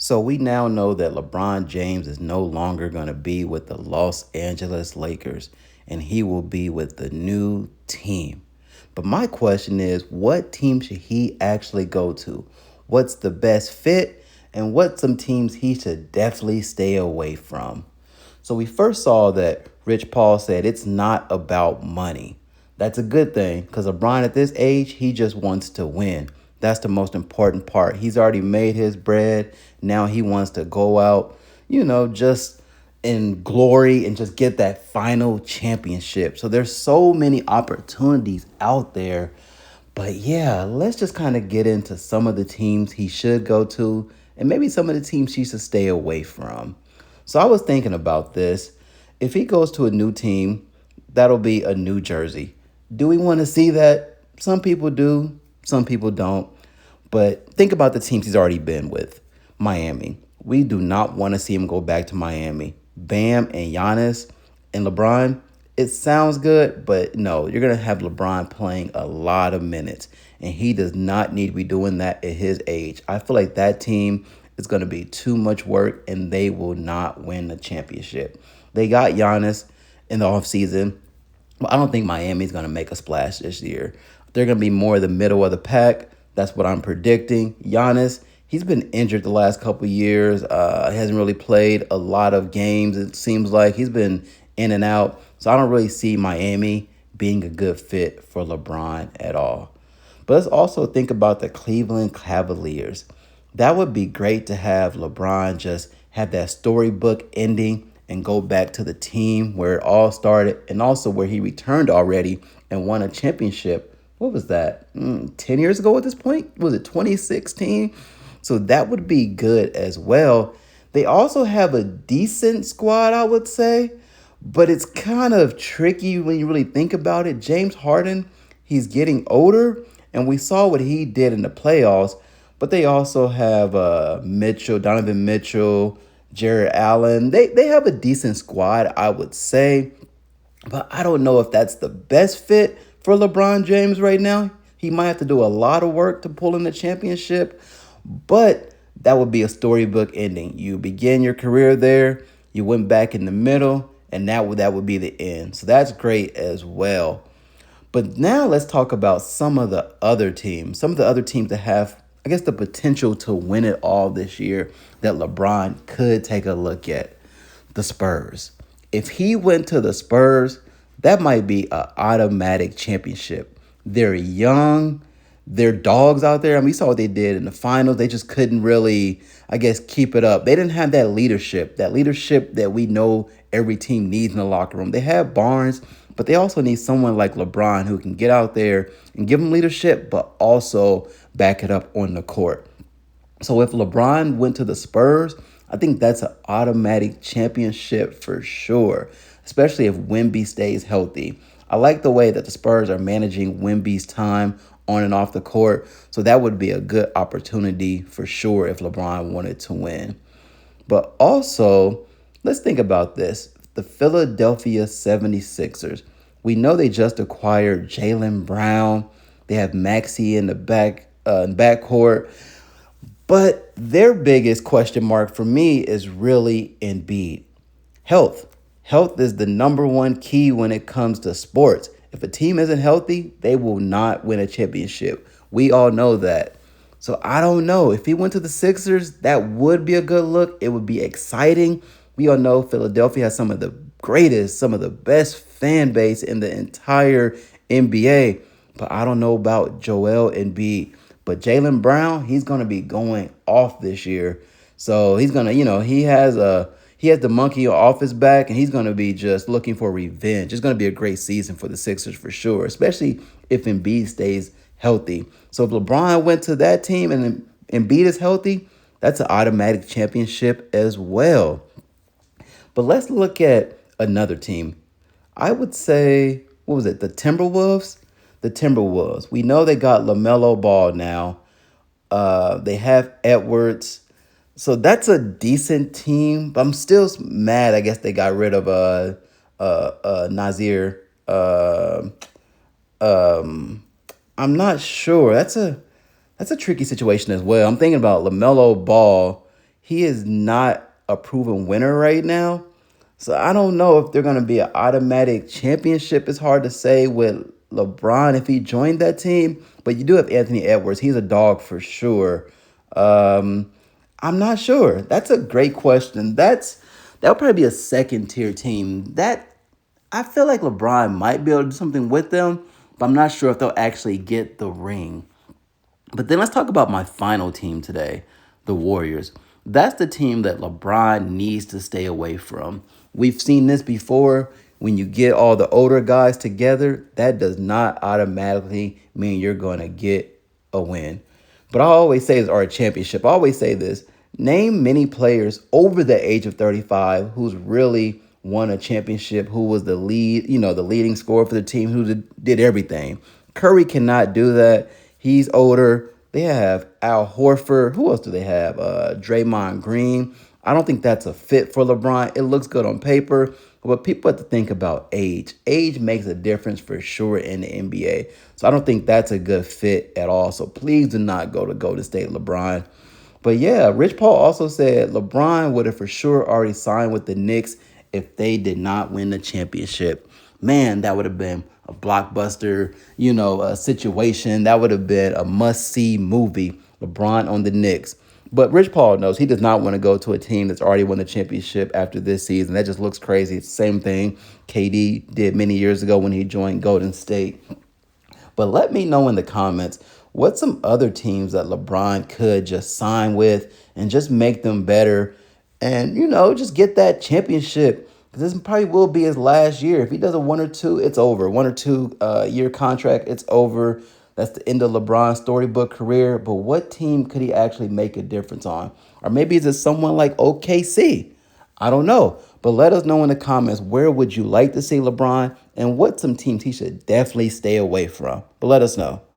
So we now know that LeBron James is no longer going to be with the Los Angeles Lakers and he will be with the new team. But my question is, what team should he actually go to? What's the best fit and what some teams he should definitely stay away from? So we first saw that Rich Paul said it's not about money. That's a good thing because LeBron at this age, he just wants to win. That's the most important part. He's already made his bread. Now he wants to go out, just in glory and just get that final championship. So there's so many opportunities out there. But yeah, let's just kind of get into some of the teams he should go to and maybe some of the teams he should stay away from. So I was thinking about this. If he goes to a new team, that'll be a new jersey. Do we want to see that? Some people do, some people don't. But think about the teams he's already been with. Miami. We do not want to see him go back to Miami. Bam and Giannis and LeBron, it sounds good, but no, you're going to have LeBron playing a lot of minutes. And he does not need to be doing that at his age. I feel like that team is going to be too much work and they will not win the championship. They got Giannis in the offseason. But I don't think Miami's going to make a splash this year. They're going to be more the middle of the pack. That's what I'm predicting. Giannis, he's been injured the last couple of years. Hasn't really played a lot of games. It seems like he's been in and out. So I don't really see Miami being a good fit for LeBron at all. But let's also think about the Cleveland Cavaliers. That would be great to have LeBron just have that storybook ending and go back to the team where it all started and also where he returned already and won a championship. What was that? 10 years ago at this point? Was it 2016? So that would be good as well. They also have a decent squad, I would say, but it's kind of tricky when you really think about it. James Harden, he's getting older, and we saw what he did in the playoffs, but they also have Mitchell, Donovan Mitchell, Jared Allen. They have a decent squad, I would say. But I don't know if that's the best fit for LeBron James right now. He might have to do a lot of work to pull in the championship, but that would be a storybook ending. You begin your career there, you went back in the middle, and that would be the end. So that's great as well. But now let's talk about some of the other teams. Some of the other teams that have, I guess, the potential to win it all this year that LeBron could take a look at. The Spurs. If he went to the Spurs, that might be an automatic championship. They're young. They're dogs out there. I mean, we saw what they did in the finals. They just couldn't really, I guess, keep it up. They didn't have that leadership that we know every team needs in the locker room. They have Barnes, but they also need someone like LeBron who can get out there and give them leadership, but also back it up on the court. So if LeBron went to the Spurs, I think that's an automatic championship for sure, especially if Wemby stays healthy. I like the way that the Spurs are managing Wemby's time on and off the court, so that would be a good opportunity for sure if LeBron wanted to win. But also, let's think about this. The Philadelphia 76ers. We know they just acquired Jaylen Brown. They have Maxey in the backcourt. But their biggest question mark for me is really Embiid. Health. Health is the number one key when it comes to sports. If a team isn't healthy, they will not win a championship. We all know that. So I don't know. If he went to the Sixers, that would be a good look. It would be exciting. We all know Philadelphia has some of the greatest, some of the best fan base in the entire NBA. But I don't know about Joel Embiid. But Jaylen Brown, he's going to be going off this year. So he's going to, he has the monkey off his back, and he's going to be just looking for revenge. It's going to be a great season for the Sixers for sure, especially if Embiid stays healthy. So if LeBron went to that team and Embiid is healthy, that's an automatic championship as well. But let's look at another team. I would say, what was it, the Timberwolves? The Timberwolves. We know they got LaMelo Ball now. They have Edwards. So that's a decent team. But I'm still mad, I guess they got rid of Nazir. I'm not sure. That's a tricky situation as well. I'm thinking about LaMelo Ball. he is not a proven winner right now. So I don't know if they're going to be an automatic championship. It's hard to say with LeBron if he joined that team. But you do have Anthony Edwards. He's a dog for sure. Um, I'm not sure. That's a great question. That would probably be a second tier team. That I feel like LeBron might be able to do something with them, but I'm not sure if they'll actually get the ring. But then let's talk about my final team today, the Warriors. That's the team that LeBron needs to stay away from. We've seen this before. When you get all the older guys together, that does not automatically mean you're going to get a win. But I always say this, or a championship. I always say this. Name many players over the age of 35 who's really won a championship, who was the lead, the leading scorer for the team, who did everything. Curry cannot do that. He's older. They have Al Horford. Who else do they have? Draymond Green. I don't think that's a fit for LeBron. It looks good on paper, but people have to think about age. Age makes a difference for sure in the NBA. So I don't think that's a good fit at all. So please do not go to Golden State, LeBron. But yeah, Rich Paul also said LeBron would have for sure already signed with the Knicks if they did not win the championship. Man, that would have been a blockbuster, a situation. That would have been a must-see movie, LeBron on the Knicks. But Rich Paul knows he does not want to go to a team that's already won the championship after this season. That just looks crazy. It's the same thing KD did many years ago when he joined Golden State. But let me know in the comments what some other teams that LeBron could just sign with and just make them better and, just get that championship. Because this probably will be his last year. If he does a one or two, it's over. 1 or 2 year contract, it's over. That's the end of LeBron's storybook career. But what team could he actually make a difference on? Or maybe is it someone like OKC? I don't know. But let us know in the comments, where would you like to see LeBron and what some teams he should definitely stay away from? But let us know.